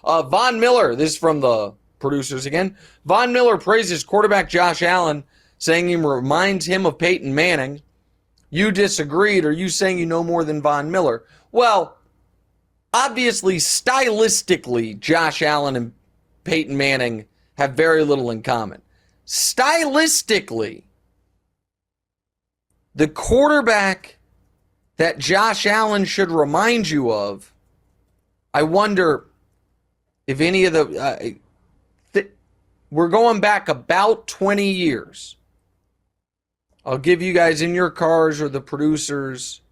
Von Miller, this is from the producers again. Von Miller praises quarterback Josh Allen, saying he reminds him of Peyton Manning. You disagreed. Are you saying you know more than Von Miller? Well, obviously, stylistically, Josh Allen and Peyton Manning have very little in common. Stylistically, the quarterback that Josh Allen should remind you of, I wonder if any of the... we're going back about 20 years. I'll give you guys in your cars or the producers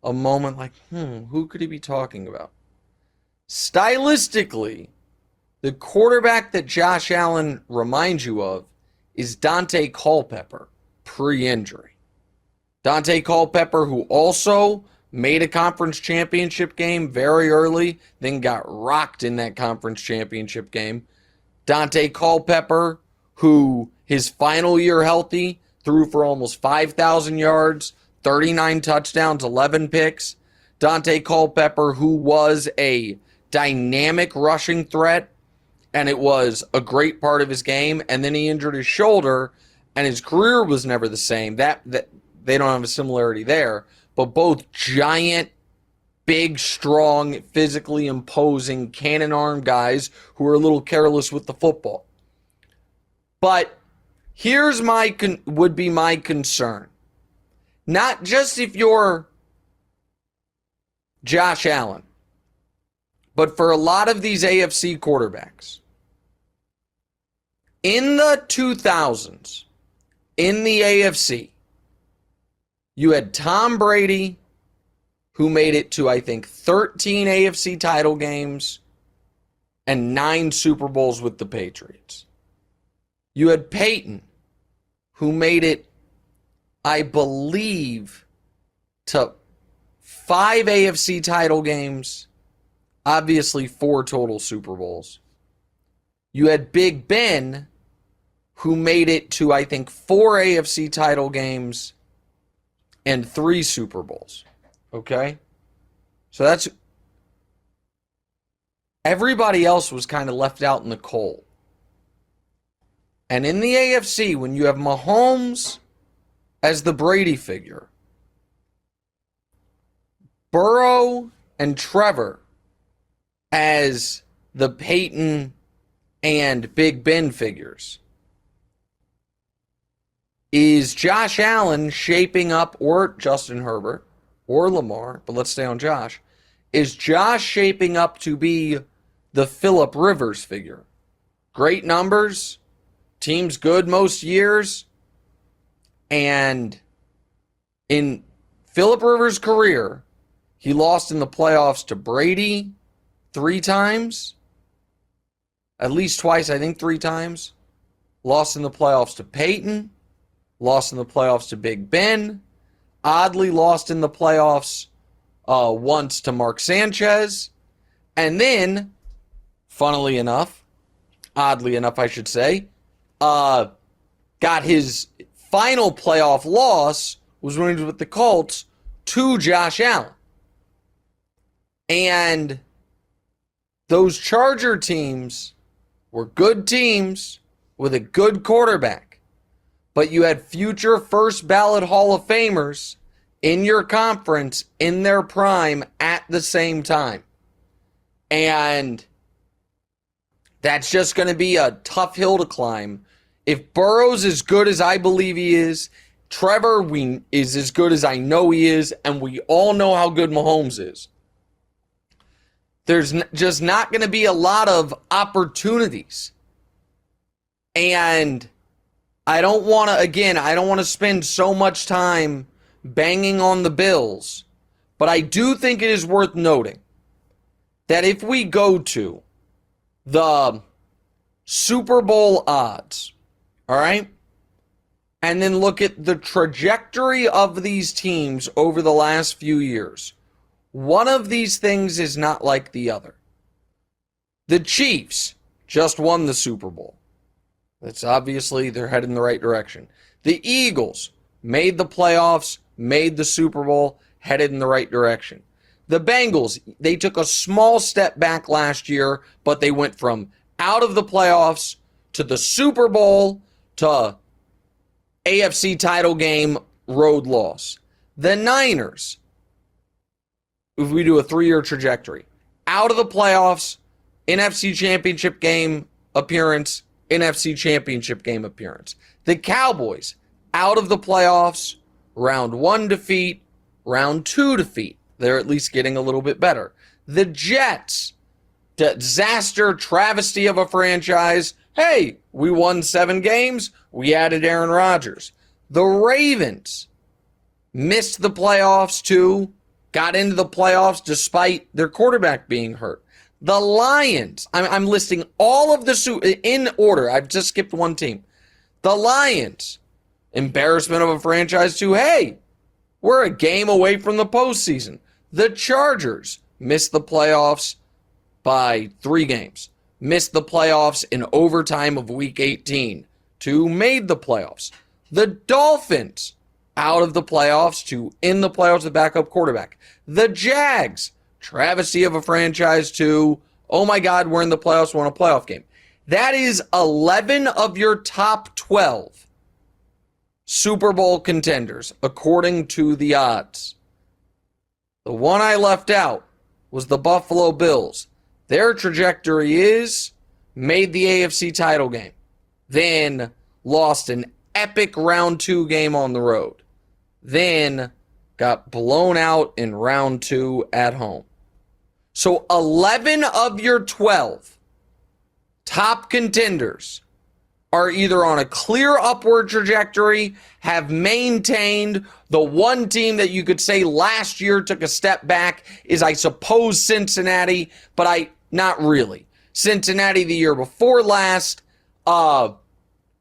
a moment like, who could he be talking about? Stylistically, the quarterback that Josh Allen reminds you of is Daunte Culpepper, pre-injury. Daunte Culpepper, who also made a conference championship game very early, then got rocked in that conference championship game. Daunte Culpepper, who his final year healthy, threw for almost 5,000 yards, 39 touchdowns, 11 picks. Daunte Culpepper, who was a dynamic rushing threat, and it was a great part of his game, and then he injured his shoulder, and his career was never the same. That they don't have a similarity there, but both giant, big, strong, physically imposing, cannon arm guys who are a little careless with the football. But here's would be my concern. Not just if you're Josh Allen, but for a lot of these AFC quarterbacks. In the 2000s, in the AFC, you had Tom Brady, who made it to, I think, 13 AFC title games and 9 Super Bowls with the Patriots. You had Peyton, who made it, I believe, to 5 AFC title games, obviously 4 total Super Bowls. You had Big Ben, who made it to, I think, 4 AFC title games and 3 Super Bowls. Okay? So that's... everybody else was kind of left out in the cold. And in the AFC, when you have Mahomes as the Brady figure, Burrow and Trevor as the Peyton and Big Ben figures, is Josh Allen shaping up, or Justin Herbert, or Lamar, but let's stay on Josh, is Josh shaping up to be the Phillip Rivers figure? Great numbers, team's good most years, and in Phillip Rivers' career, he lost in the playoffs to Brady 3 times, at least twice, I think 3 times, lost in the playoffs to Peyton, lost in the playoffs to Big Ben, oddly lost in the playoffs once to Mark Sanchez, and then, funnily enough, oddly enough I should say, got his final playoff loss was when he was with the Colts to Josh Allen. And those Charger teams were good teams with a good quarterback. But you had future first ballot Hall of Famers in your conference in their prime at the same time. And that's just going to be a tough hill to climb. If Burrow's as good as I believe he is, Trevor is as good as I know he is, and we all know how good Mahomes is, there's just not going to be a lot of opportunities. And I don't want to spend so much time banging on the Bills, but I do think it is worth noting that if we go to the Super Bowl odds, all right, and then look at the trajectory of these teams over the last few years, one of these things is not like the other. The Chiefs just won the Super Bowl. That's obviously, they're headed in the right direction. The Eagles made the playoffs, made the Super Bowl, headed in the right direction. The Bengals, they took a small step back last year, but they went from out of the playoffs to the Super Bowl to AFC title game road loss. The Niners, if we do a 3-year trajectory, out of the playoffs, NFC championship game appearance, NFC championship game appearance. The Cowboys, out of the playoffs, round 1 defeat, round 2 defeat. They're at least getting a little bit better. The Jets, disaster, travesty of a franchise. Hey, we won 7 games. We added Aaron Rodgers. The Ravens missed the playoffs too. Got into the playoffs despite their quarterback being hurt. The Lions, I'm listing all of the in order. I've just skipped one team. The Lions, embarrassment of a franchise too. Hey, we're a game away from the postseason. The Chargers missed the playoffs by 3 games. Missed the playoffs in overtime of week 18 to made the playoffs. The Dolphins, out of the playoffs to in the playoffs with backup quarterback. The Jags, travesty of a franchise to, oh my God, we're in the playoffs, won a playoff game. That is 11 of your top 12 Super Bowl contenders, according to the odds. The one I left out was the Buffalo Bills. Their trajectory is made the AFC title game, then lost an epic round 2 game on the road, then got blown out in round 2 at home. So 11 of your 12 top contenders are either on a clear upward trajectory, have maintained. The one team that you could say last year took a step back is, I suppose, Cincinnati, but not really. Cincinnati the year before last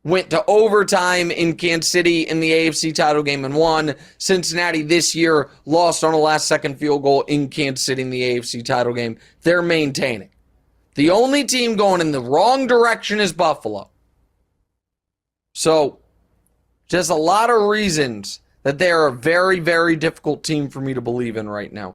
went to overtime in Kansas City in the AFC title game and won. Cincinnati this year lost on a last-second field goal in Kansas City in the AFC title game. They're maintaining. The only team going in the wrong direction is Buffalo. So, just a lot of reasons that they're a very, very difficult team for me to believe in right now.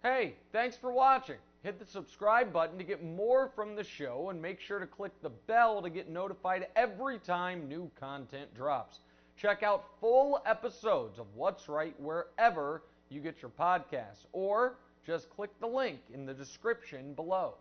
Hey, thanks for watching. Hit the subscribe button to get more from the show, and make sure to click the bell to get notified every time new content drops. Check out full episodes of What's Right wherever you get your podcasts, or just click the link in the description below.